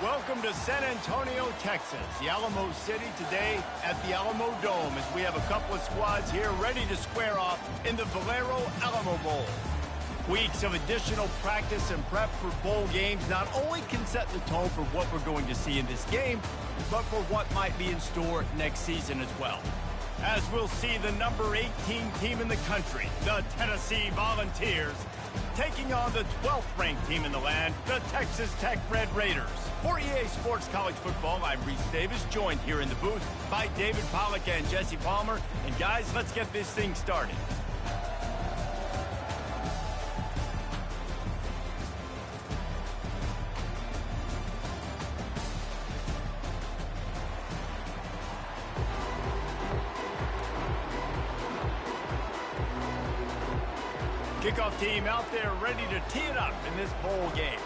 Welcome to San Antonio, Texas, the Alamo City today at the Alamo Dome as we have a couple of squads here ready to square off in the Valero Alamo Bowl. Weeks of additional practice and prep for bowl games not only can set the tone for what we're going to see in this game, but for what might be in store next season as well. As we'll see the number 18 team in the country, the Tennessee Volunteers, taking on the 12th ranked team in the land, the Texas Tech Red Raiders. For EA Sports College Football, I'm Reese Davis, joined here in the booth by David Pollack and Jesse Palmer. And guys, let's get this thing started. Kickoff team out there ready to tee it up in this bowl game.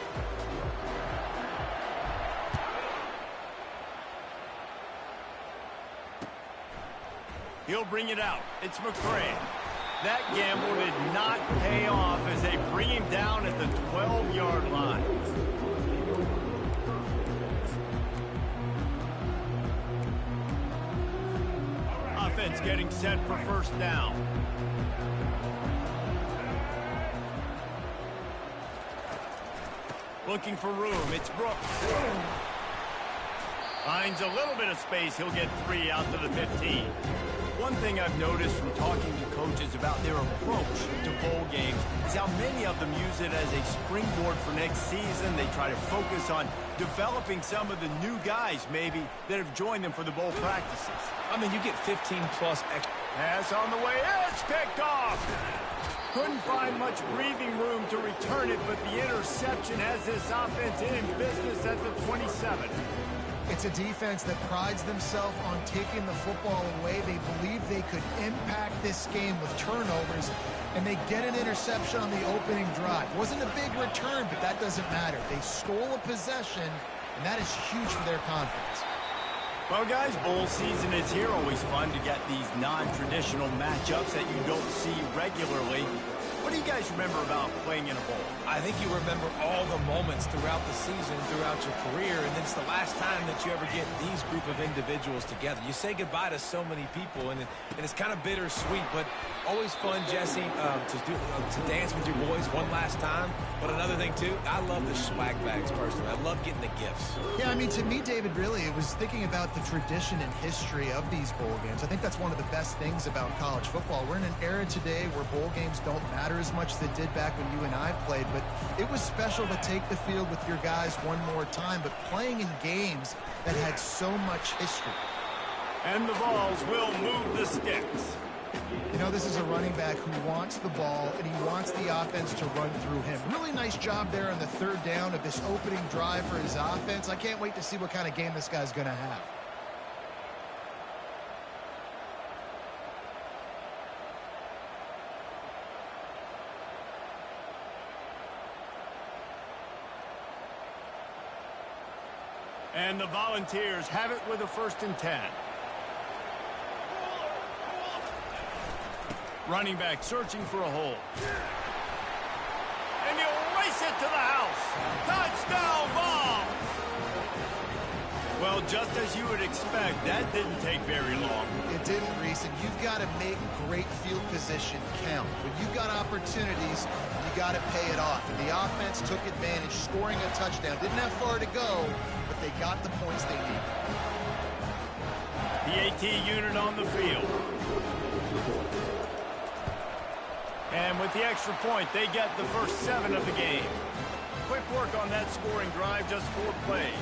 He'll bring it out. It's McCray. That gamble did not pay off as they bring him down at the 12-yard line. Offense getting set for first down. Looking for room. It's Brooks. Finds a little bit of space. He'll get 3 out to the 15. One thing I've noticed from talking to coaches about their approach to bowl games is how many of them use it as a springboard for next season. They try to focus on developing some of the new guys, maybe, that have joined them for the bowl practices. I mean, you get 15-plus extra. Pass on the way. It's picked off. Couldn't find much breathing room to return it, but the interception has this offense in business at the 27. It's a defense that prides themselves on taking the football away. They believe they could impact this game with turnovers, and they get an interception on the opening drive. Wasn't a big return, but that doesn't matter. They stole a possession, and that is huge for their confidence. Well, guys, bowl season is here. Always fun to get these non-traditional matchups that you don't see regularly. What do you guys remember about playing in a bowl? I think you remember all the moments throughout the season, throughout your career, and it's the last time that you ever get these group of individuals together. You say goodbye to so many people, and it's kind of bittersweet, but always fun, Jesse, to dance with your boys one last time. But another thing, too, I love the swag bags, personally. I love getting the gifts. Yeah, I mean, to me, David, really, it was thinking about the tradition and history of these bowl games. I think that's one of the best things about college football. We're in an era today where bowl games don't matter as much as they did back when you and I played, but it was special to take the field with your guys one more time, but playing in games that had so much history. And the Vols will move the sticks. You know, this is a running back who wants the ball, and he wants the offense to run through him. Really nice job there on the third down of this opening drive for his offense. I can't wait to see what kind of game this guy's going to have. And the Volunteers have it with a 1st and 10. Running back searching for a hole. And he'll race it to the house. Touchdown, Vols! Well, just as you would expect, that didn't take very long. It didn't, Reese, and you've got to make great field position count. When you've got opportunities, you got to pay it off. And the offense took advantage, scoring a touchdown. Didn't have far to go, but they got the points they needed. The AT unit on the field. And with the extra point, they get the first 7 of the game. Quick work on that scoring drive, just 4 plays.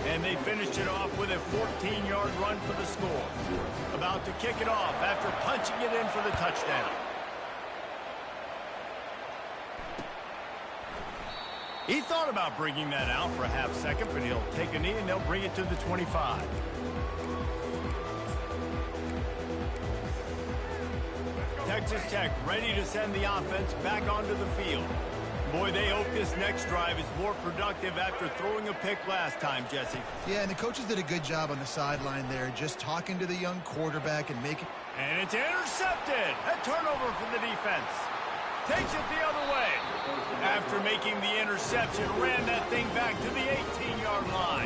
And they finished it off with a 14-yard run for the score. About to kick it off after punching it in for the touchdown. He thought about bringing that out for a half second, but he'll take a knee and they'll bring it to the 25. Texas Tech ready to send the offense back onto the field. Boy, they hope this next drive is more productive after throwing a pick last time, Jesse. Yeah, and the coaches did a good job on the sideline there, just talking to the young quarterback and making... And it's intercepted. A turnover for the defense. Takes it the other way. After making the interception, ran that thing back to the 18-yard line.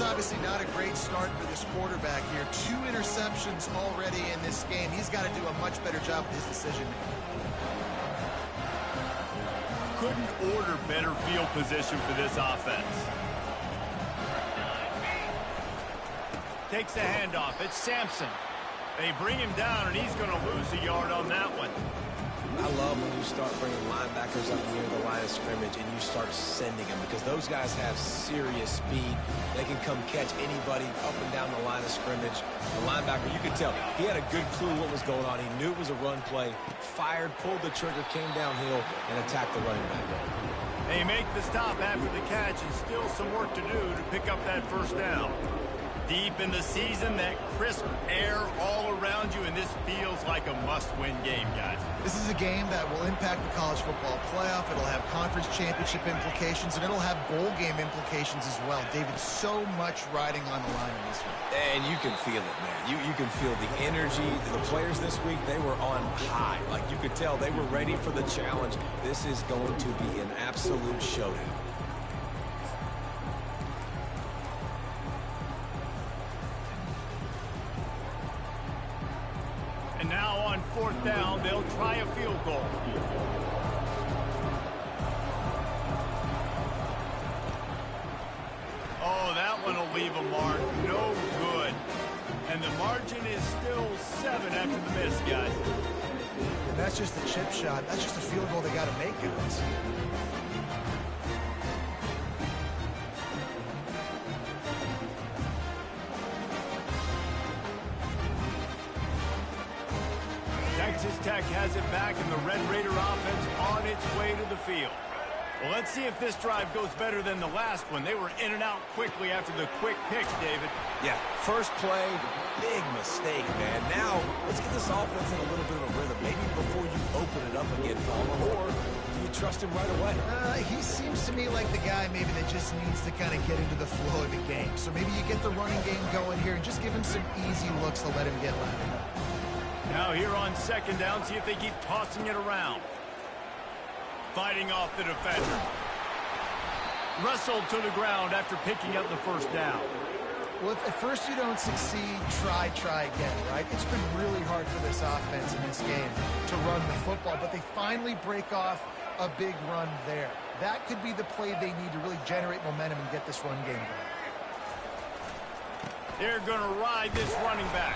obviously not a great start for this quarterback here. 2 interceptions already in this game. He's got to do a much better job with his decision-making. Couldn't order better field position for this offense. Takes the handoff. It's Sampson. They bring him down, and he's going to lose a yard on that one. I love when you start bringing linebackers up near the line of scrimmage and you start sending them, because those guys have serious speed. They can come catch anybody up and down the line of scrimmage. The linebacker, you could tell, he had a good clue what was going on. He knew it was a run play, fired, pulled the trigger, came downhill, and attacked the running back. They make the stop after the catch, and still some work to do to pick up that first down. Deep in the season, that crisp air all around you, and this feels like a must-win game, guys. This is a game that will impact the college football playoff. It'll have conference championship implications, and it'll have bowl game implications as well. David, so much riding on the line in this one. And you can feel it, man. You can feel the energy. The players this week, they were on high. Like, you could tell they were ready for the challenge. This is going to be an absolute showdown. And now on 4th down, they'll try a field goal. Oh, that one will leave a mark. No good. And the margin is still 7 after the miss, guys. And that's just a chip shot. That's just a field goal they got to make, guys. Texas Tech has it back, and the Red Raider offense on its way to the field. Well, let's see if this drive goes better than the last one. They were in and out quickly after the quick picks, David. Yeah, first play, big mistake, man. Now, let's get this offense in a little bit of a rhythm. Maybe before you open it up again, Palmer, or do you trust him right away? He seems to me like the guy maybe that just needs to kind of get into the flow of the game. So maybe you get the running game going here and just give him some easy looks to let him get landed up. Now here on 2nd down, see if they keep tossing it around. Fighting off the defender. Wrestled to the ground after picking up the first down. Well, if at first you don't succeed, try again, right? It's been really hard for this offense in this game to run the football, but they finally break off a big run there. That could be the play they need to really generate momentum and get this run game going. They're going to ride this running back.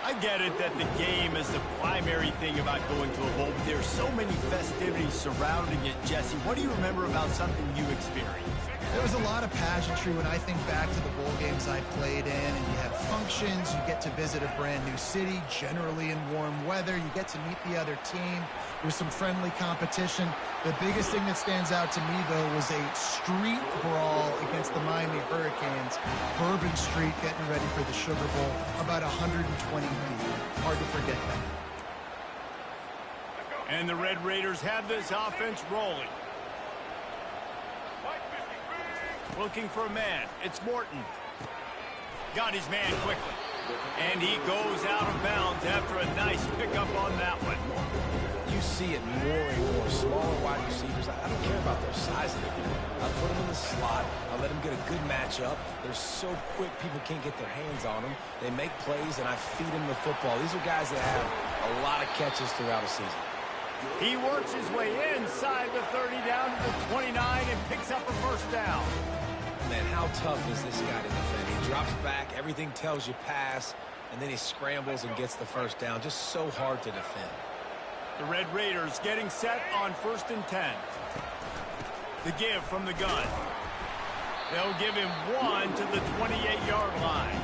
I get it that the game is the primary thing about going to a bowl, but there's so many festivities surrounding it. Jesse, what do you remember about something you experienced? There was a lot of pageantry when I think back to the bowl games I played in, and you have functions, you get to visit a brand new city, generally in warm weather, you get to meet the other team, there's some friendly competition. The biggest thing that stands out to me, though, was a street brawl against the Miami Hurricanes. Bourbon Street getting ready for the Sugar Bowl, about 120 people. Hard to forget that. And the Red Raiders have this offense rolling. Looking for a man. It's Morton. Got his man quickly. And he goes out of bounds after a nice pickup on that one. You see it more and more. Smaller wide receivers. I don't care about their size anymore. I put them in the slot. I let them get a good matchup. They're so quick, people can't get their hands on them. They make plays, and I feed them the football. These are guys that have a lot of catches throughout a season. He works his way inside the 30 down to the 29 and picks up a first down. Man, how tough is this guy to defend? He drops back, everything tells you pass, and then he scrambles and gets the first down. Just so hard to defend. The Red Raiders getting set on 1st and 10. The give from the gun. They'll give him 1 to the 28-yard line.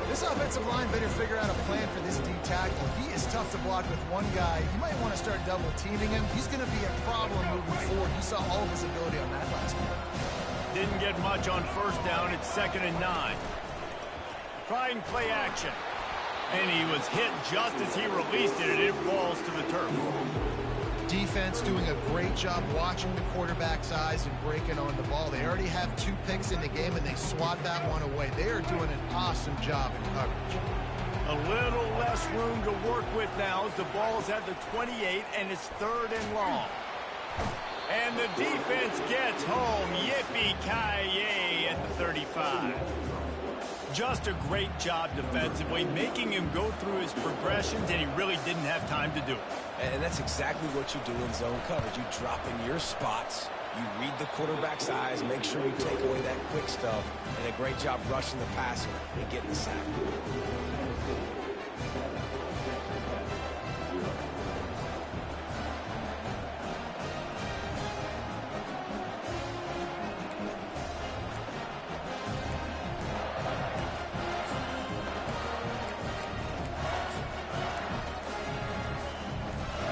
This offensive line better figure out a plan for this D tackle. He is tough to block with one guy. You might want to start double teaming him. He's going to be a problem moving forward. You saw all of his ability on that last one. Didn't get much on 1st down. It's 2nd and 9. Trying play action. And he was hit just as he released it, and it falls to the turf. Defense doing a great job watching the quarterback's eyes and breaking on the ball. They already have 2 picks in the game, and they swat that one away. They are doing an awesome job in coverage. A little less room to work with now as the ball's at the 28, and it's 3rd and long. And the defense gets home. Yippee-ki-yay at the 30. 35. Just a great job defensively, making him go through his progressions, and he really didn't have time to do it. And that's exactly what you do in zone coverage. You drop in your spots, you read the quarterback's eyes, make sure you take away that quick stuff, and a great job rushing the passer and getting the sack.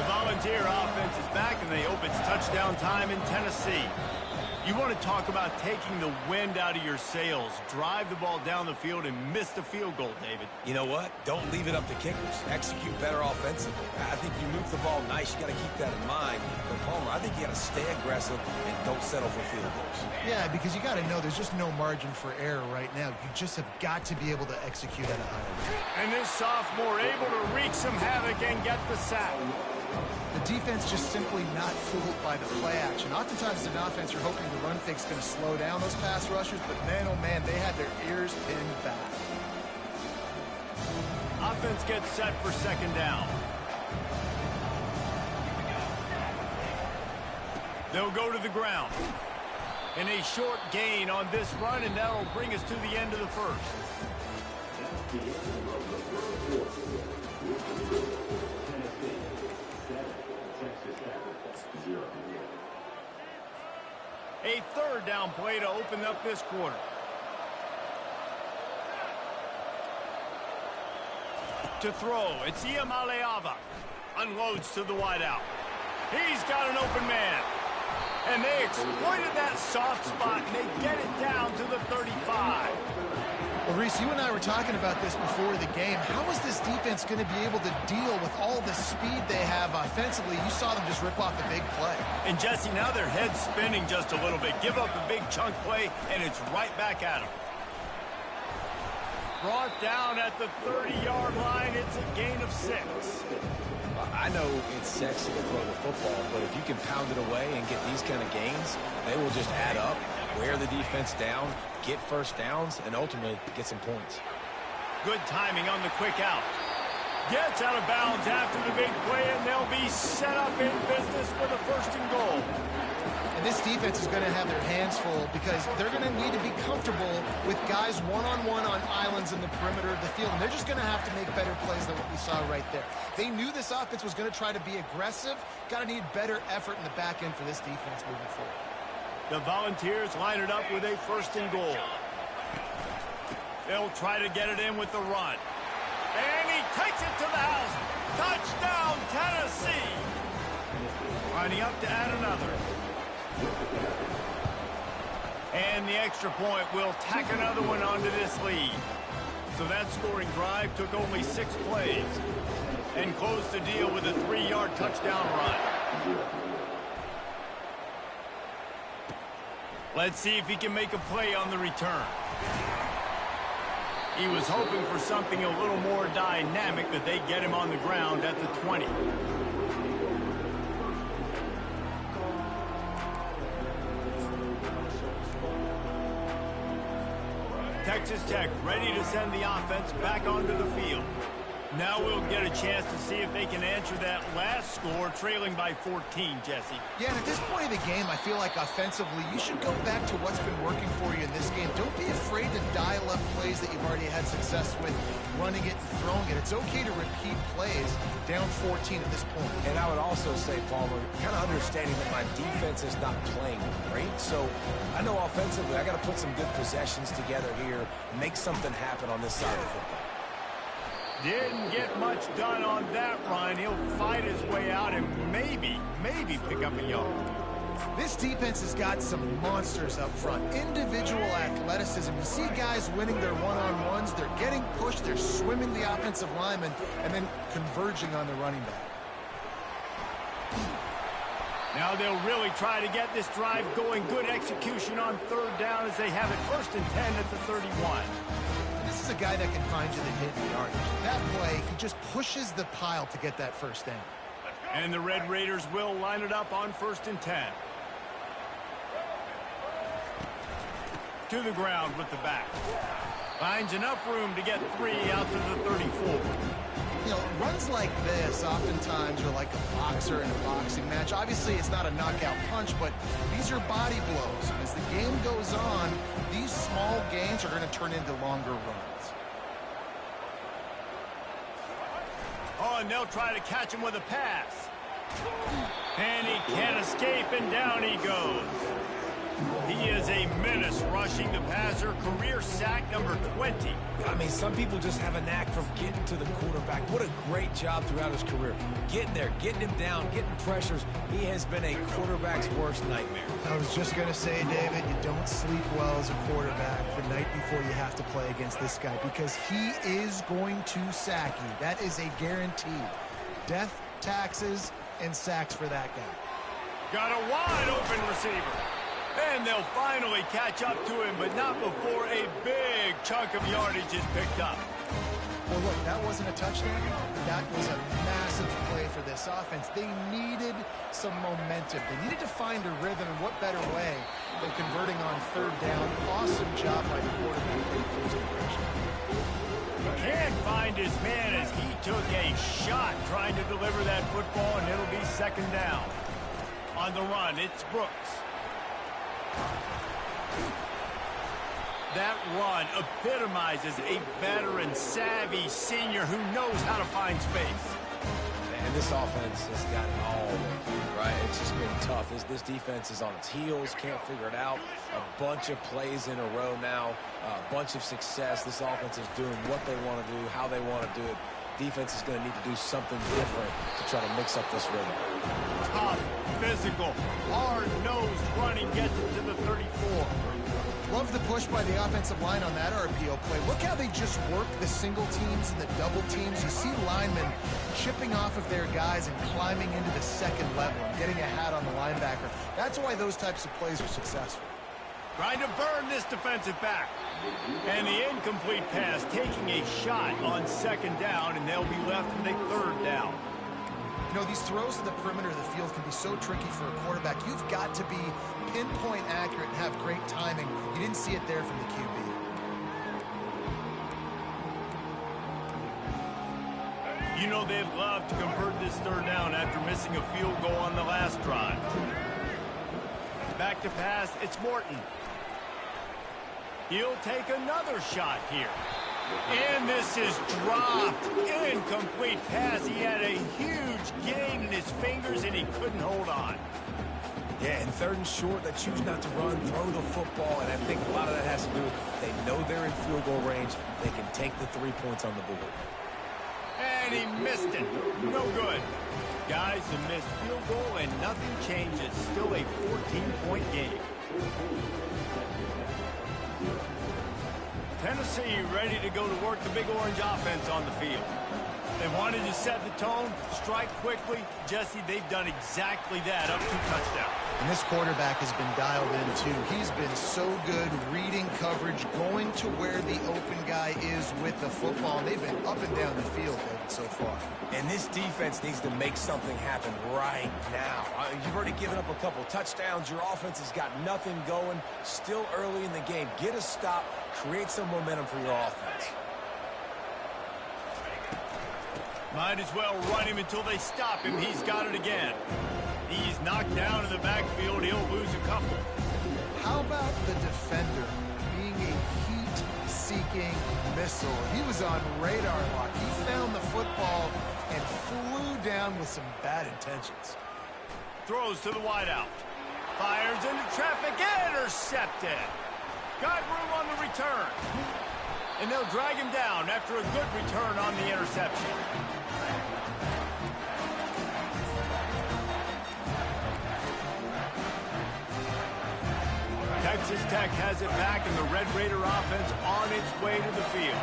Volunteer offense is back, and they hope it's touchdown time in Tennessee. You want to talk about taking the wind out of your sails. Drive the ball down the field and miss the field goal, David. You know what? Don't leave it up to kickers. Execute better offensively. I think you move the ball nice. You got to keep that in mind. But Palmer, I think you got to stay aggressive and don't settle for field goals. Yeah, because you got to know there's just no margin for error right now. You just have got to be able to execute at a high level. And this sophomore able to wreak some havoc and get the sack. The defense just simply not fooled by the play action. Oftentimes as an offense, you're hoping the run fake's going to slow down those pass rushers, but man, oh man, they had their ears pinned back. Offense gets set for second down. They'll go to the ground. And a short gain on this run, and that'll bring us to the end of the first. A third down play to open up this quarter. To throw, it's Ncaa. Unloads to the wideout. He's got an open man. And they exploited that soft spot, and they get it down to the 35. Well, Reese, you and I were talking about this before the game. How is this defense going to be able to deal with all the speed they have offensively? You saw them just rip off a big play. And, Jesse, now their head's spinning just a little bit. Give up a big chunk play, and it's right back at them. Brought down at the 30-yard line. It's a gain of 6. I know it's sexy to throw the football, but if you can pound it away and get these kind of gains, they will just add up, wear the defense down, get first downs, and ultimately get some points. Good timing on the quick out. Gets out of bounds after the big play, and they'll be set up in business for the first and goal. And this defense is going to have their hands full because they're going to need to be comfortable with guys one-on-one on islands in the perimeter of the field. And they're just going to have to make better plays than what we saw right there. They knew this offense was going to try to be aggressive. Got to need better effort in the back end for this defense moving forward. The Volunteers line it up with a first and goal. They'll try to get it in with the run. And he takes it to the house. Touchdown, Tennessee. Lining up to add another. And the extra point will tack another one onto this lead. So that scoring drive took only 6 plays and closed the deal with a 3-yard touchdown run. Let's see if he can make a play on the return. He was hoping for something a little more dynamic, but they get him on the ground at the 20. Texas Tech ready to send the offense back onto the field. Now we'll get a chance to see if they can answer that last score, trailing by 14, Jesse. Yeah, and at this point of the game, I feel like offensively, you should go back to what's been working for you in this game. Don't be afraid to dial up plays that you've already had success with, running it and throwing it. It's okay to repeat plays down 14 at this point. And I would also say, Palmer, kind of understanding that my defense is not playing great. So I know offensively, I got to put some good possessions together here, make something happen on this side of the football. Didn't get much done on that run. He'll fight his way out and maybe pick up a yard. This defense has got some monsters up front. Individual athleticism. You see guys winning their one-on-ones. They're getting pushed. They're swimming the offensive lineman and then converging on the running back. Now they'll really try to get this drive going. Good execution on third down as they have it 1st and 10 at the 31. This is a guy that can find you the hidden yardage. That play, he just pushes the pile to get that first down. And the Red Raiders will line it up on 1st and 10. to the ground with the back. Finds enough room to get 3 out to the 34. You know, runs like this oftentimes are like a boxer in a boxing match. Obviously, it's not a knockout punch, but these are body blows. And as the game goes on, these small gains are going to turn into longer runs. Oh, and they'll try to catch him with a pass. And he can't escape, and down he goes. He is a menace rushing the passer. Career sack number 20. I mean, some people just have a knack for getting to the quarterback. What a great job throughout his career. Getting there, getting him down, getting pressures. He has been a quarterback's worst nightmare. I was just going to say, David, you don't sleep well as a quarterback the night before you have to play against this guy because he is going to sack you. That is a guarantee. Death, taxes, and sacks for that guy. Got a wide open receiver. And they'll finally catch up to him, but not before a big chunk of yardage is picked up. Well, look, that wasn't a touchdown. That was a massive play for this offense. They needed some momentum. They needed to find a rhythm, and what better way than converting on 3rd down. Awesome job by the quarterback. Can't find his man as he took a shot trying to deliver that football, and it'll be 2nd down. On the run, it's Brooks. That run epitomizes a veteran, savvy senior who knows how to find space. And this offense has got it all, right? It's just been tough. This defense is on its heels, can't figure it out. A bunch of plays in a row now, a bunch of success. This offense is doing what they want to do, how they want to do it. Defense is going to need to do something different to try to mix up this rhythm. Tough, physical, hard-nosed running gets it to the 34. Love the push by the offensive line on that RPO play. Look how they just work the single teams and the double teams. You see linemen chipping off of their guys and climbing into the 2nd level and getting a hat on the linebacker. That's why those types of plays are successful. Trying to burn this defensive back. And the incomplete pass taking a shot on 2nd down, and they'll be left with a 3rd down. You know, these throws to the perimeter of the field can be so tricky for a quarterback. You've got to be pinpoint accurate and have great timing. You didn't see it there from the QB. You know they'd love to convert this 3rd down after missing a field goal on the last drive. Back to pass, it's Morton. He'll take another shot here. And this is dropped. Incomplete pass. He had a huge gain in his fingers, and he couldn't hold on. Yeah, and 3rd and short, they choose not to run, throw the football, and I think a lot of that has to do with they know they're in field goal range. They can take the 3 points on the board. And he missed it. No good. Guys, a missed field goal, and nothing changes. Still a 14-point game. Tennessee ready to go to work the Big Orange offense on the field. They wanted to set the tone, strike quickly. Jesse, they've done exactly that, up 2 touchdowns. And this quarterback has been dialed in, too. He's been so good reading coverage, going to where the open guy is with the football. And they've been up and down the field, David, so far. And this defense needs to make something happen right now. You've already given up a couple touchdowns. Your offense has got nothing going. Still early in the game. Get a stop. Create some momentum for your offense. Might as well run him until they stop him. He's got it again. He's knocked down in the backfield. He'll lose a couple. How about the defender being a heat-seeking missile? He was on radar lock. He found the football and flew down with some bad intentions. Throws to the wideout. Fires into traffic. Intercepted. Got room on the return. And they'll drag him down after a good return on the interception. Texas Tech has it back, and the Red Raider offense on its way to the field.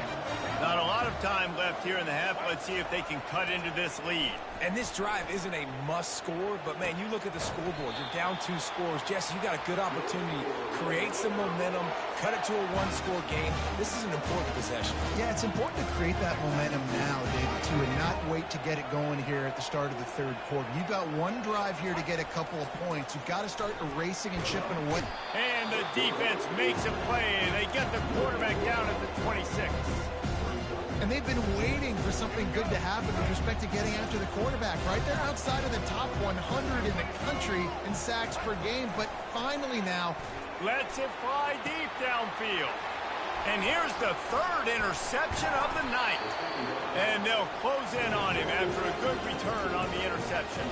Not a lot of time left here in the half. Let's see if they can cut into this lead. And this drive isn't a must score, but, man, you look at the scoreboard. You're down 2 scores. Jesse, you got a good opportunity. Create some momentum, cut it to a one-score game. This is an important possession. Yeah, it's important to create that momentum now, David, too, and not wait to get it going here at the start of the third quarter. You've got one drive here to get a couple of points. You've got to start erasing and chipping away. And the defense makes a play. They get the quarterback down at the 26. And they've been waiting for something good to happen with respect to getting after the quarterback, right? They're outside of the top 100 in the country in sacks per game, but finally now, lets it fly deep downfield. And here's the third interception of the night. And they'll close in on him after a good return on the interception.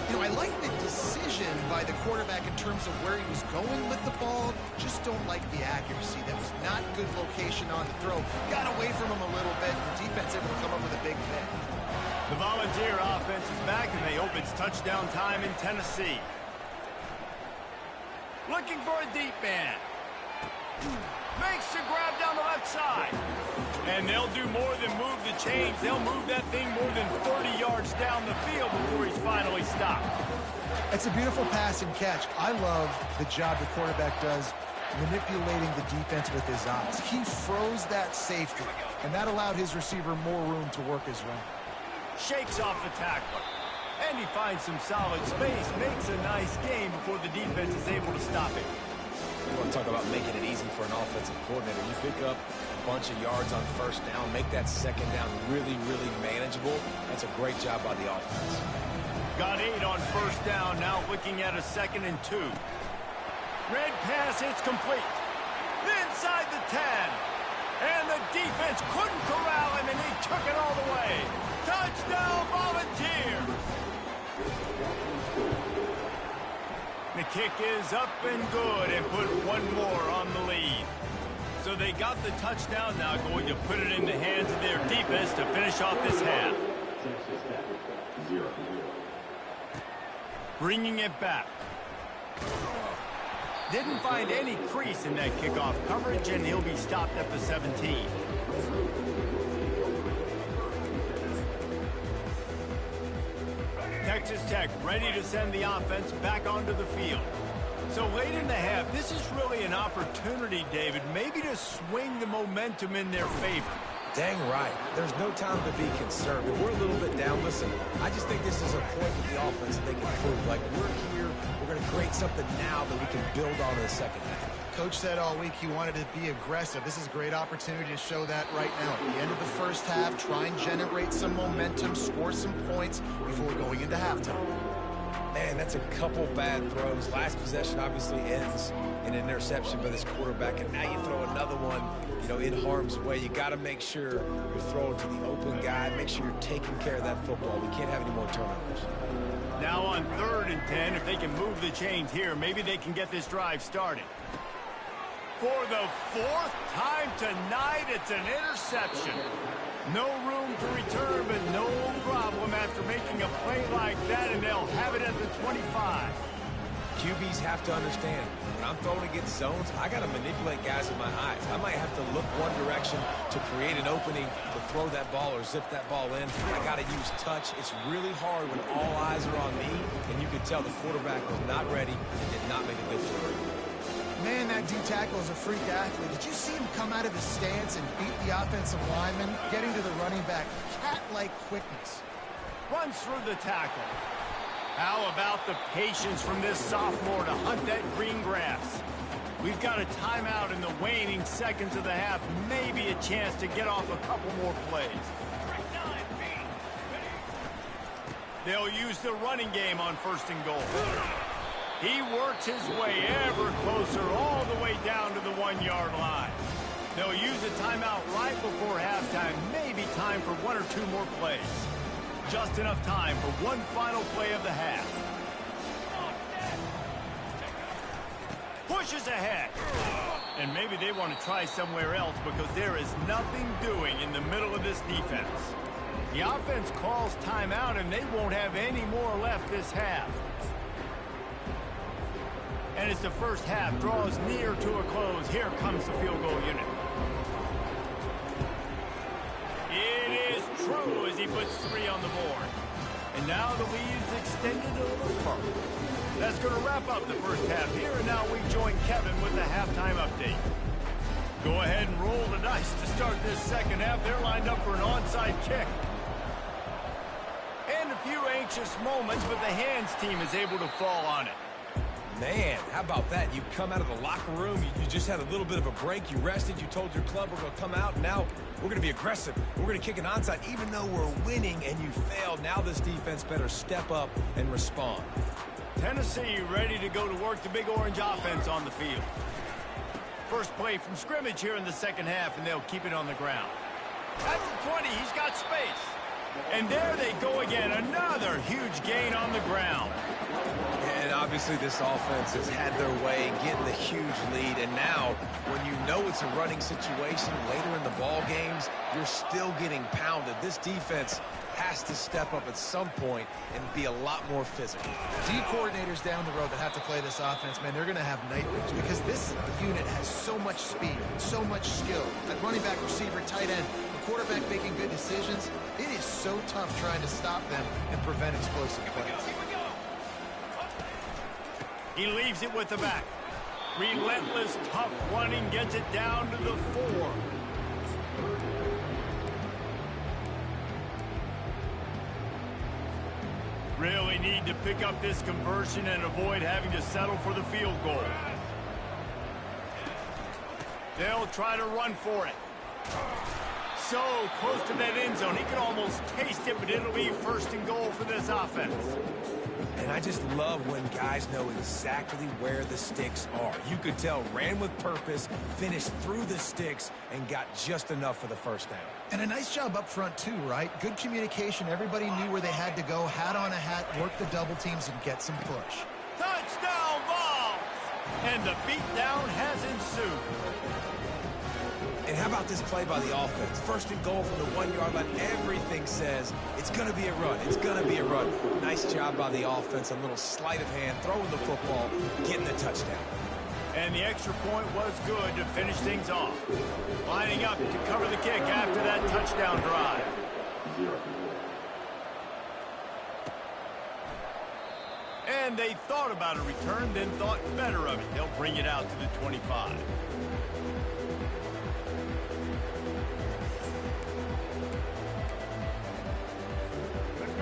You know, I like the decision by the quarterback in terms of where he was going with the ball. Just don't like the accuracy. That was not good location on the throw. Got away from him a little bit. The defense able to come up with a big pick. The Volunteer offense is back, and they hope it's touchdown time in Tennessee. Looking for a deep man. Makes the grab down the left side. And they'll do more than move the chains. They'll move that thing more than 30 yards down the field before he's finally stopped. It's a beautiful pass and catch. I love the job the quarterback does manipulating the defense with his eyes. He froze that safety, and that allowed his receiver more room to work his run. Shakes off the tackler. And he finds some solid space, makes a nice game before the defense is able to stop it. You want to talk about making it easy for an offensive coordinator. You pick up a bunch of yards on first down, make that second down really, really manageable. That's a great job by the offense. Got 8 on first down, now looking at a 2nd and 2. Red pass, it's complete. Inside the 10. And the defense couldn't corral him, and he took it all the way. Touchdown, Volunteer! The kick is up and good and put one more on the lead. So they got the touchdown, now going to put it in the hands of their defense to finish off this half. Bringing it back. Didn't find any crease in that kickoff coverage, and he'll be stopped at the 17. Texas Tech ready to send the offense back onto the field. So late in the half, this is really an opportunity, David, maybe to swing the momentum in their favor. Dang right. There's no time to be concerned. If we're a little bit down, listen, I just think this is a point with the offense that they can prove. Like, we're here, we're going to create something now that we can build on in the second half. Coach said all week he wanted to be aggressive. This is a great opportunity to show that right now. At the end of the first half, try and generate some momentum, score some points before going into halftime. Man, that's a couple bad throws. Last possession obviously ends in an interception by this quarterback, and now you throw another one, you know, in harm's way. You got to make sure you're throwing to the open guy. Make sure you're taking care of that football. We can't have any more turnovers. Now on 3rd and 10, if they can move the chains here, maybe they can get this drive started. For the 4th time tonight, it's an interception. No room to return, but no problem after making a play like that, and they'll have it at the 25. QBs have to understand, when I'm throwing against zones, I got to manipulate guys with my eyes. I might have to look one direction to create an opening to throw that ball or zip that ball in. I got to use touch. It's really hard when all eyes are on me, and you could tell the quarterback was not ready and did not make a good throw. Man, that D-tackle is a freak athlete. Did you see him come out of his stance and beat the offensive lineman, getting to the running back? Cat-like quickness. Runs through the tackle. How about the patience from this sophomore to hunt that green grass? We've got a timeout in the waning seconds of the half. Maybe a chance to get off a couple more plays. They'll use the running game on 1st and goal. He works his way ever closer all the way down to the 1-yard line. They'll use a timeout right before halftime. Maybe time for 1 or 2 more plays. Just enough time for one final play of the half. Pushes ahead. And maybe they want to try somewhere else because there is nothing doing in the middle of this defense. The offense calls timeout, and they won't have any more left this half. And as the first half draws near to a close, here comes the field goal unit. It is true as he puts 3 on the board. And now the lead is extended a little further. That's going to wrap up the first half here, and now we join Kevin with the halftime update. Go ahead and roll the dice to start this second half. They're lined up for an onside kick. And a few anxious moments, but the hands team is able to fall on it. Man, how about that? You come out of the locker room, you just had a little bit of a break, you rested, you told your club we're going to come out, and now we're going to be aggressive. We're going to kick an onside, even though we're winning and you failed. Now this defense better step up and respond. Tennessee ready to go to work the big orange offense on the field. First play from scrimmage here in the second half, and they'll keep it on the ground. At the 20, he's got space. And there they go again, another huge gain on the ground. And obviously this offense has had their way getting the huge lead, and now when you know it's a running situation later in the ball games, you're still getting pounded. This defense has to step up at some point and be a lot more physical. D coordinators down the road that have to play this offense, man, they're going to have nightmares because this unit has so much speed, so much skill. At running back, receiver, tight end, the quarterback making good decisions. It is so tough trying to stop them and prevent explosive plays. He leaves it with the back. Relentless, tough running gets it down to the 4. Really need to pick up this conversion and avoid having to settle for the field goal. They'll try to run for it. So close to that end zone. He can almost taste it, but it'll be first and goal for this offense. And I just love when guys know exactly where the sticks are. You could tell ran with purpose, finished through the sticks, and got just enough for the first down. And a nice job up front, too, right? Good communication. Everybody knew where they had to go, hat on a hat, work the double teams, and get some push. Touchdown, Vols! And the beatdown has ensued. And how about this play by the offense? First and goal from the 1-yard line. Everything says it's going to be a run. It's going to be a run. Nice job by the offense. A little sleight of hand, throwing the football, getting the touchdown. And the extra point was good to finish things off. Lining up to cover the kick after that touchdown drive. And they thought about a return, then thought better of it. They'll bring it out to the 25.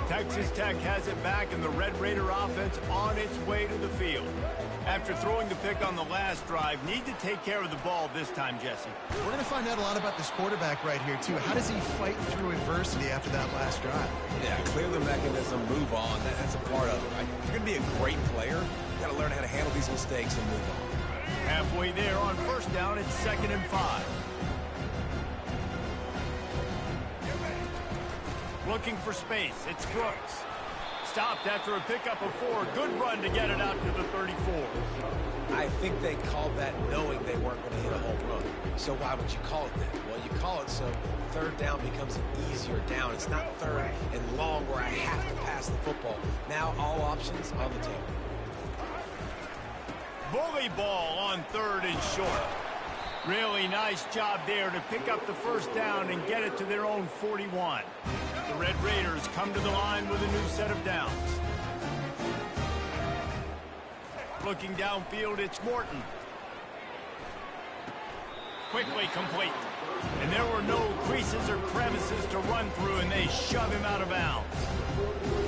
Texas Tech has it back, and the Red Raider offense on its way to the field. After throwing the pick on the last drive, need to take care of the ball this time, Jesse. We're going to find out a lot about this quarterback right here, too. How does he fight through adversity after that last drive? Yeah, clear the mechanism, move on. That's a part of it, right? If you're going to be a great player, you got to learn how to handle these mistakes and move on. Halfway there on first down, it's 2nd and 5. Looking for space, it's Brooks. Stopped after a pickup of 4. Good run to get it out to the 34. I think they called that knowing they weren't going to hit a home run. So why would you call it that? Well, you call it so third down becomes an easier down. It's not third and long where I have to pass the football. Now all options on the table. Bully ball on 3rd and short. Really nice job there to pick up the first down and get it to their own 41. The Red Raiders come to the line with a new set of downs. Looking downfield, it's Morton. Quickly complete. And there were no creases or crevices to run through, and they shove him out of bounds.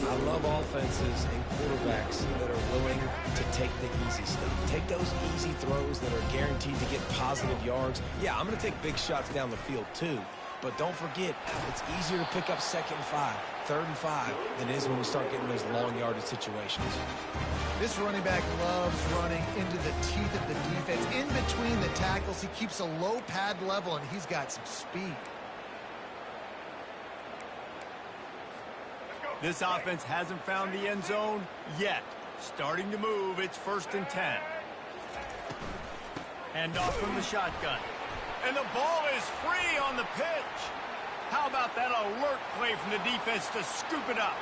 I love offenses and quarterbacks that are willing to take the easy stuff. Take those easy throws that are guaranteed to get positive yards. Yeah, I'm going to take big shots down the field too. But don't forget, it's easier to pick up 2nd and 5, 3rd and 5 than it is when we start getting those long yardage situations. This running back loves running into the teeth of the defense. In between the tackles, he keeps a low pad level, and he's got some speed. This offense hasn't found the end zone yet. Starting to move, it's 1st and 10. Hand off from the shotgun. And the ball is free on the pitch. How about that alert play from the defense to scoop it up?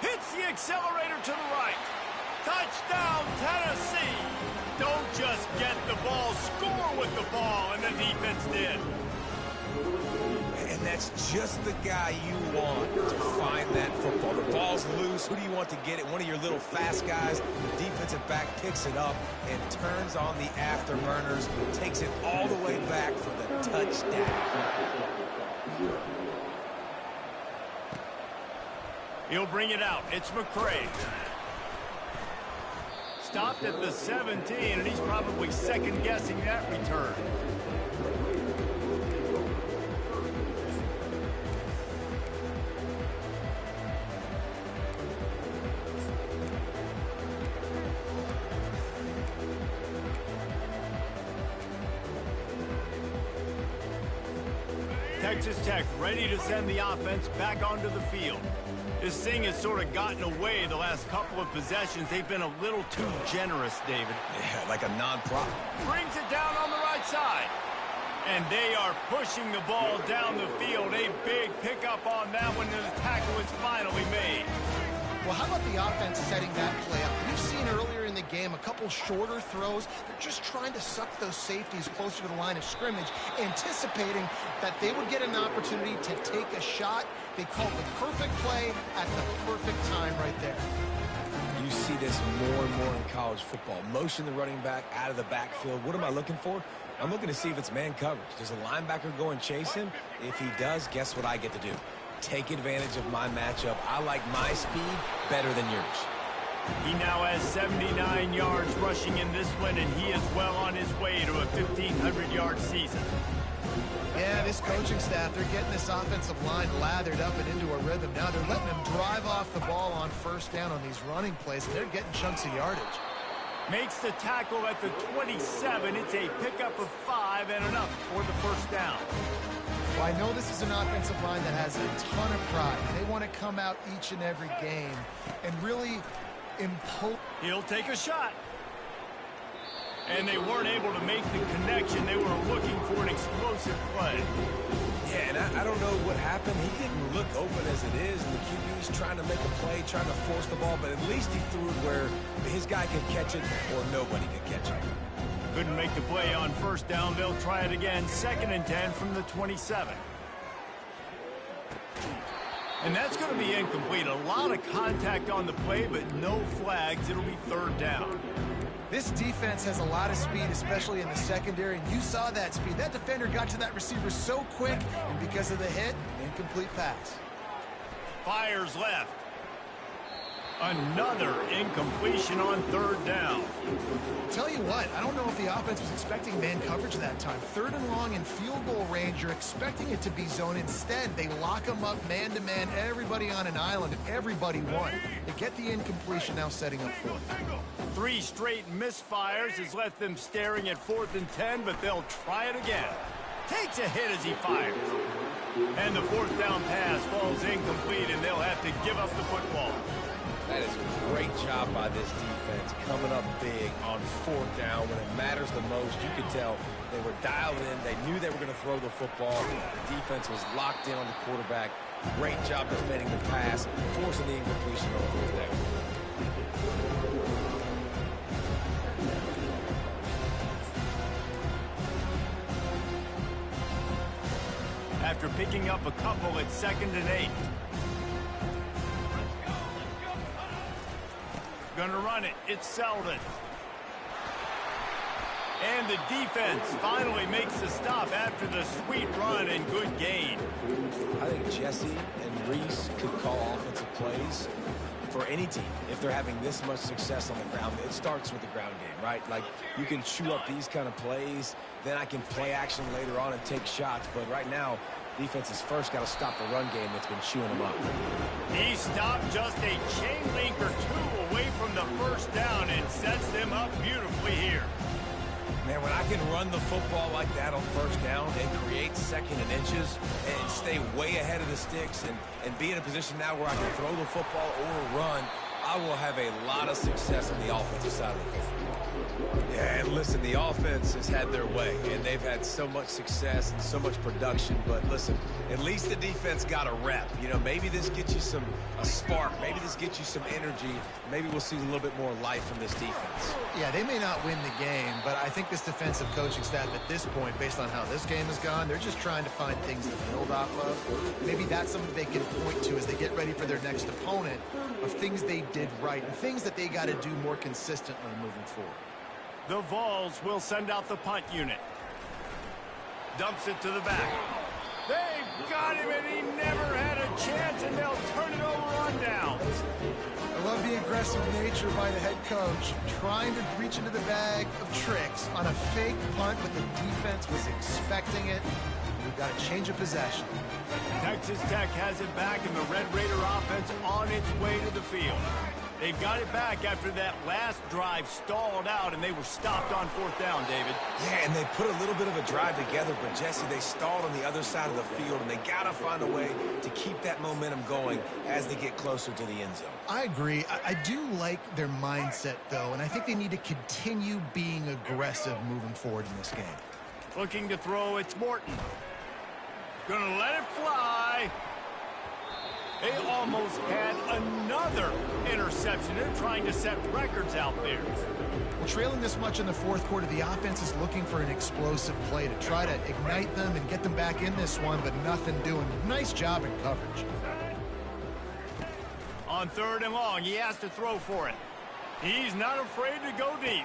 Hits the accelerator to the right. Touchdown, Tennessee. Don't just get the ball, score with the ball, and the defense did. And that's just the guy you want to find that football. The ball's loose. Who do you want to get it? One of your little fast guys. The defensive back picks it up and turns on the afterburners, takes it all the way back for the staff. He'll bring it out. It's McCray. Stopped at the 17, and he's probably second-guessing that return. Texas Tech ready to send the offense back onto the field. This thing has sort of gotten away the last couple of possessions. They've been a little too generous, David. Yeah, like a non-prop. Brings it down on the right side. And they are pushing the ball down the field. A big pickup on that one, and the tackle is finally made. Well, how about the offense setting that play up? We've seen earlier in the game a couple shorter throws. They're just trying to suck those safeties closer to the line of scrimmage, anticipating that they would get an opportunity to take a shot. They called the perfect play at the perfect time right there. You see this more and more in college football. Motion the running back out of the backfield. What am I looking for? I'm looking to see if it's man coverage. Does a linebacker go and chase him? If he does, guess what I get to do? Take advantage of my matchup. I like my speed better than yours. He now has 79 yards rushing in this one, and he is well on his way to a 1,500-yard season. Yeah, this coaching staff, they're getting this offensive line lathered up and into a rhythm. Now they're letting them drive off the ball on first down on these running plays, and they're getting chunks of yardage. Makes the tackle at the 27. It's a pickup of 5 and enough for the first down. Well, I know this is an offensive line that has a ton of pride. They want to come out each and every game and really impose. He'll take a shot. And they weren't able to make the connection. They were looking for an explosive play. Yeah, and I don't know what happened. He didn't look open as it is, and the QB's trying to make a play, trying to force the ball, but at least he threw it where his guy could catch it or nobody could catch it. Couldn't make the play on first down. They'll try it again. 2nd and 10 from the 27. And that's going to be incomplete. A lot of contact on the play, but no flags. It'll be 3rd down. This defense has a lot of speed, especially in the secondary, and you saw that speed. That defender got to that receiver so quick, and because of the hit, incomplete pass. Fires left. Another incompletion on 3rd down. Tell you what, I don't know if the offense was expecting man coverage that time. 3rd and long in field goal range, you're expecting it to be zone. Instead, they lock them up man-to-man, everybody on an island, and everybody won. They get the incompletion, now setting up 4th. 3 straight misfires has left them staring at 4th and 10, but they'll try it again. Takes a hit as he fires. And the 4th down pass falls incomplete, and they'll have to give up the football. That is a great job by this defense, coming up big on 4th down when it matters the most. You could tell they were dialed in. They knew they were going to throw the football. The defense was locked in on the quarterback. Great job defending the pass, forcing the incompletion on 4th down. After picking up a couple at 2nd and 8. Gonna run it. It's Selden. And the defense finally makes the stop after the sweet run and good gain. I think Jesse and Reese could call offensive plays for any team if they're having this much success on the ground. It starts with the ground game, right? Like, you can chew up these kind of plays, then I can play action later on and take shots. But right now, defense has first got to stop the run game that's been chewing them up. He stopped just a chain link or 2 away from the first down and sets them up beautifully here. Man, when I can run the football like that on first down and create 2nd and inches and stay way ahead of the sticks and be in a position now where I can throw the football or run, I will have a lot of success on the offensive side of the football. Yeah, and listen, the offense has had their way, and they've had so much success and so much production. But listen, at least the defense got a rep. You know, maybe this gets you a spark. Maybe this gets you some energy. Maybe we'll see a little bit more life from this defense. Yeah, they may not win the game, but I think this defensive coaching staff at this point, based on how this game has gone, they're just trying to find things to build off of. Maybe that's something they can point to as they get ready for their next opponent, of things they did right and things that they got to do more consistently moving forward. The Vols will send out the punt unit. Dumps it to the back. They've got him, and he never had a chance, and they'll turn it over on downs. I love the aggressive nature by the head coach, trying to reach into the bag of tricks on a fake punt, but the defense was expecting it. We've got a change of possession. Texas Tech has it back, and the Red Raider offense on its way to the field. They've got it back after that last drive stalled out, and they were stopped on 4th down, David. Yeah, and they put a little bit of a drive together, but, Jesse, they stalled on the other side of the field, and they got to find a way to keep that momentum going as they get closer to the end zone. I agree. I do like their mindset, though, and I think they need to continue being aggressive moving forward in this game. Looking to throw, it's Morton. Gonna let it fly. They almost had another interception. They're trying to set records out there. Well, trailing this much in the 4th quarter, the offense is looking for an explosive play to try to ignite them and get them back in this one, but nothing doing. Nice job in coverage. On 3rd and long, he has to throw for it. He's not afraid to go deep.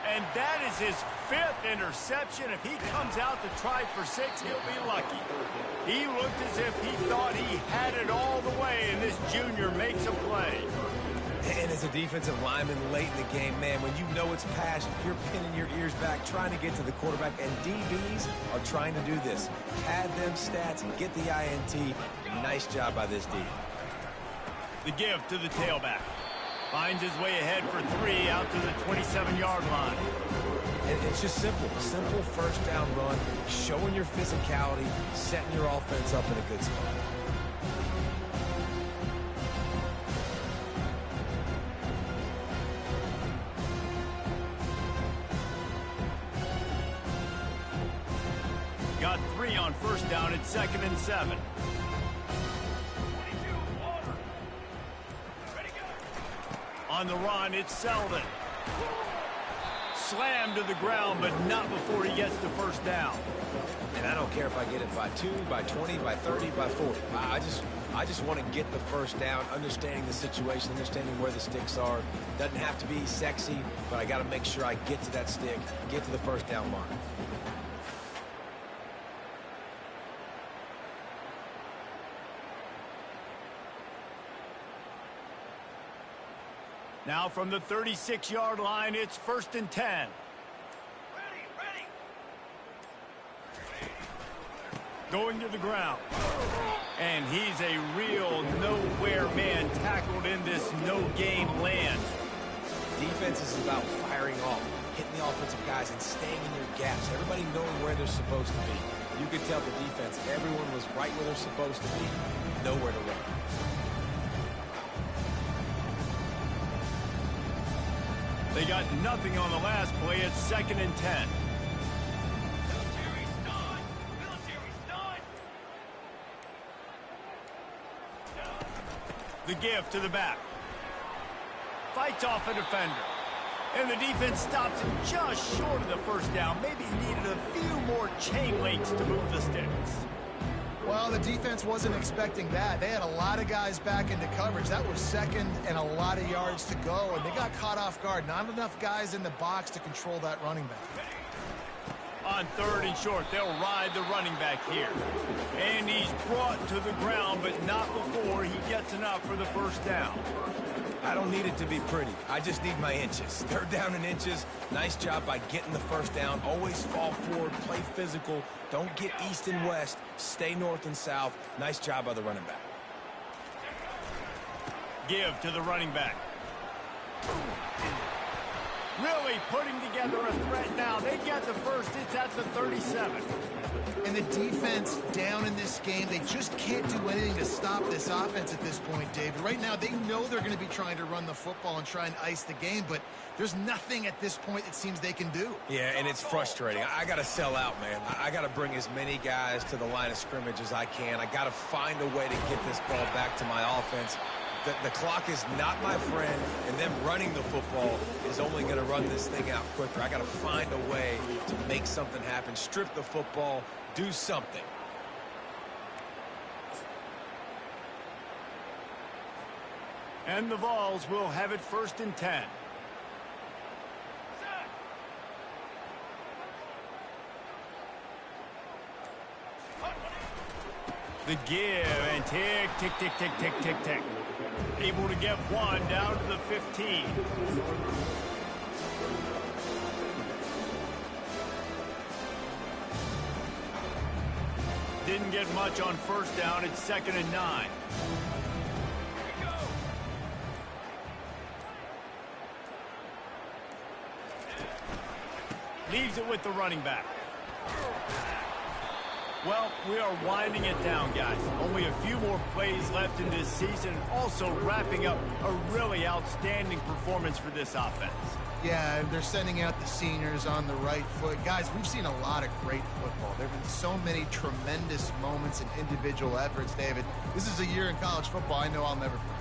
And that is his 5th interception. If he comes out to try for 6, he'll be lucky. He looked as if he thought he had it all the way, and this junior makes a play. And as a defensive lineman late in the game, man, when you know it's passed, you're pinning your ears back, trying to get to the quarterback, and DBs are trying to do this. Pad them stats and get the INT. Nice job by this D. The give to the tailback. Finds his way ahead for 3 out to the 27-yard line. And it's just simple. Simple 1st down run, showing your physicality, setting your offense up in a good spot. Got 3 on 1st down. It's 2nd and 7. On the run, it's Selden. Slammed to the ground, but not before he gets the 1st down. And I don't care if I get it by 2, by 20, by 30, by 40. I just want to get the 1st down, understanding the situation, understanding where the sticks are. Doesn't have to be sexy, but I got to make sure I get to that stick, get to the 1st down mark. Now from the 36-yard line, it's 1st and 10. Going to the ground. And he's a real nowhere man tackled in this no-gain land. Defense is about firing off, hitting the offensive guys and staying in your gaps. Everybody knowing where they're supposed to be. You could tell the defense, everyone was right where they're supposed to be, nowhere to run. They got nothing on the last play. It's 2nd and 10. The give to the back. Fights off a defender. And the defense stops him just short of the 1st down. Maybe he needed a few more chain links to move the sticks. Well, the defense wasn't expecting that. They had a lot of guys back into coverage. That was 2nd and a lot of yards to go, and they got caught off guard. Not enough guys in the box to control that running back. On 3rd and short, they'll ride the running back here. And he's brought to the ground, but not before he gets enough for the 1st down. I don't need it to be pretty. I just need my inches. 3rd down in inches. Nice job by getting the 1st down. Always fall forward, play physical. Don't get east and west. Stay north and south. Nice job by the running back. Give to the running back. Really putting together a threat now. They get the 1st. It's at the 37. And the defense down in this game, they just can't do anything to stop this offense at this point, David. Right now, they know they're going to be trying to run the football and try and ice the game, but there's nothing at this point it seems they can do. Yeah, and it's frustrating. I got to sell out, man. I got to bring as many guys to the line of scrimmage as I can. I got to find a way to get this ball back to my offense. The clock is not my friend, and them running the football is only going to run this thing out quicker. I got to find a way to make something happen, strip the football, do something. And the Vols will have it 1st and 10. The give and tick, tick, tick, tick, tick, tick, tick. Able to get one down to the 15. Didn't get much on first down. It's 2nd and 9. Leaves it with the running back. Well, we are winding it down, guys. Only a few more plays left in this season. Also wrapping up a really outstanding performance for this offense. Yeah, they're sending out the seniors on the right foot. Guys, we've seen a lot of great football. There have been so many tremendous moments and individual efforts, David. This is a year in college football I know I'll never forget.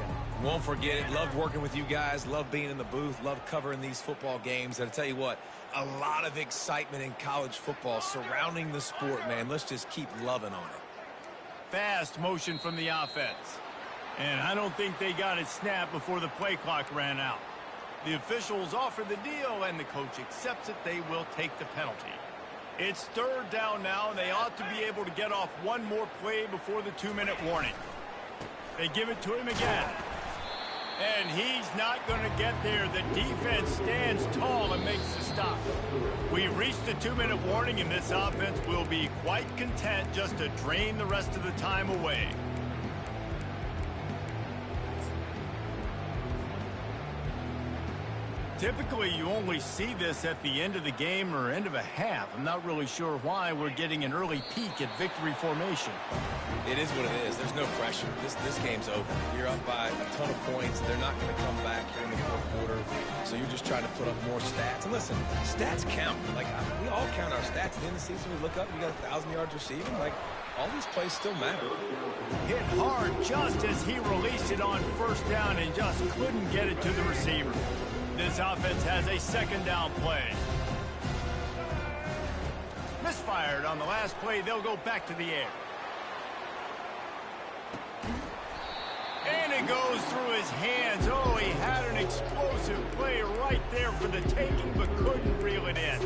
Won't forget it. Loved working with you guys. Loved being in the booth. Loved covering these football games. And I tell you what, a lot of excitement in college football surrounding the sport, man. Let's just keep loving on it. Fast motion from the offense. And I don't think they got it snapped before the play clock ran out. The officials offer the deal, and the coach accepts it. They will take the penalty. It's 3rd down now, and they ought to be able to get off one more play before the 2-minute warning. They give it to him again. And he's not going to get there. The defense stands tall and makes the stop. We reached the 2-minute warning, and this offense will be quite content just to drain the rest of the time away. Typically, you only see this at the end of the game or end of a half. I'm not really sure why we're getting an early peek at victory formation. It is what it is. There's no pressure. This game's over. You're up by a ton of points. They're not going to come back here in the 4th quarter. So you're just trying to put up more stats. And listen, stats count. Like, we all count our stats. At the end of the season, we look up, you got 1,000 yards receiving. Like, all these plays still matter. Hit hard just as he released it on first down and just couldn't get it to the receiver. This offense has a 2nd down play. Misfired on the last play. They'll go back to the air. And it goes through his hands. Oh, he had an explosive play right there for the taking, but couldn't reel it in.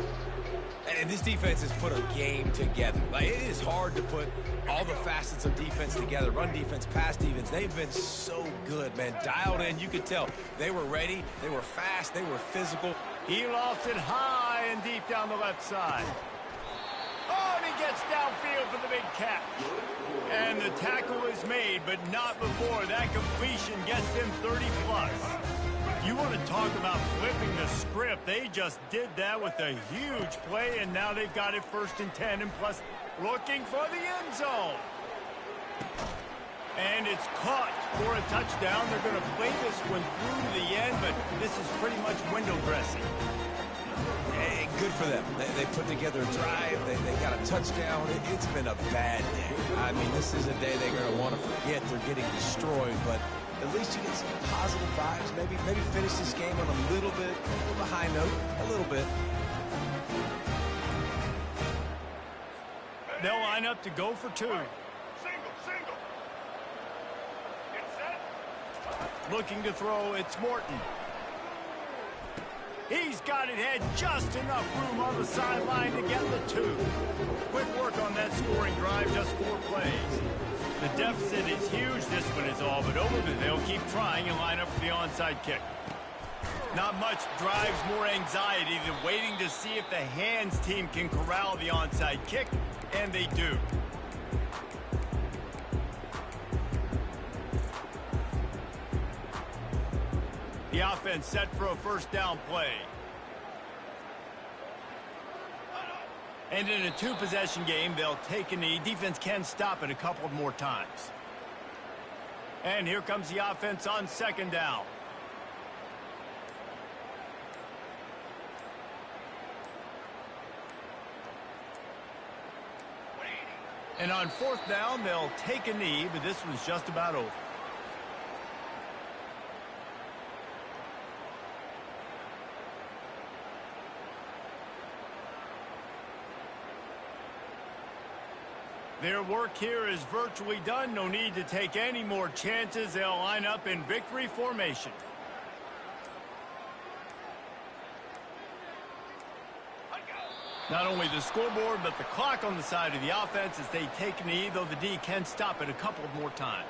And this defense has put a game together. Like, it is hard to put all the facets of defense together. Run defense, pass defense. They've been so good, man. Dialed in. You could tell they were ready. They were fast. They were physical. He lost it high and deep down the left side. Oh, and he gets downfield for the big catch. And the tackle is made, but not before that completion gets them 30-plus. You want to talk about flipping the script. They just did that with a huge play, and now they've got it 1st and 10, and plus looking for the end zone. And it's caught for a touchdown. They're going to play this one through to the end, but this is pretty much window dressing. Hey, good for them. They put together a drive. They got a touchdown. It's been a bad day. I mean, this is a day they're going to want to forget. They're getting destroyed, but at least you get some positive vibes. Maybe finish this game on a little bit of a high note. A little bit. They'll line up to go for 2. Single. Get set. Looking to throw, it's Morton. He's got it, had just enough room on the sideline to get the 2. Quick work on that scoring drive, just 4 plays. The deficit is huge. This one is all but over, but they'll keep trying and line up for the onside kick. Not much drives more anxiety than waiting to see if the hands team can corral the onside kick, and they do. The offense set for a 1st down play. And in a 2-possession game, they'll take a knee. Defense can stop it a couple more times. And here comes the offense on 2nd down. And on 4th down, they'll take a knee, but this one's just about over. Their work here is virtually done. No need to take any more chances. They'll line up in victory formation. Not only the scoreboard, but the clock on the side of the offense as they take a knee, though the D can stop it a couple of more times.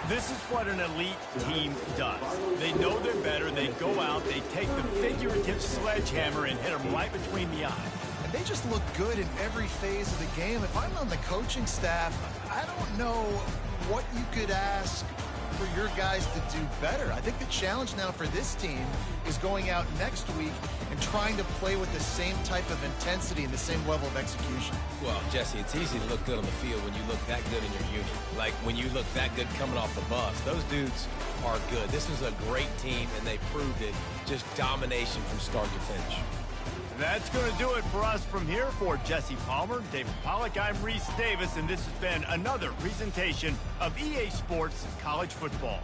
This is what an elite team does. They know they're better. They go out, they take the figurative sledgehammer and hit them right between the eyes. And they just look good in every phase of the game. If I'm on the coaching staff, I don't know what you could ask for your guys to do better. I think the challenge now for this team is going out next week and trying to play with the same type of intensity and the same level of execution. Well, Jesse, it's easy to look good on the field when you look that good in your unit. Like when you look that good coming off the bus. Those dudes are good. This is a great team, and they proved it. Just domination from start to finish. That's going to do it for us from here. For Jesse Palmer, David Pollack, I'm Reese Davis, and this has been another presentation of EA Sports College Football.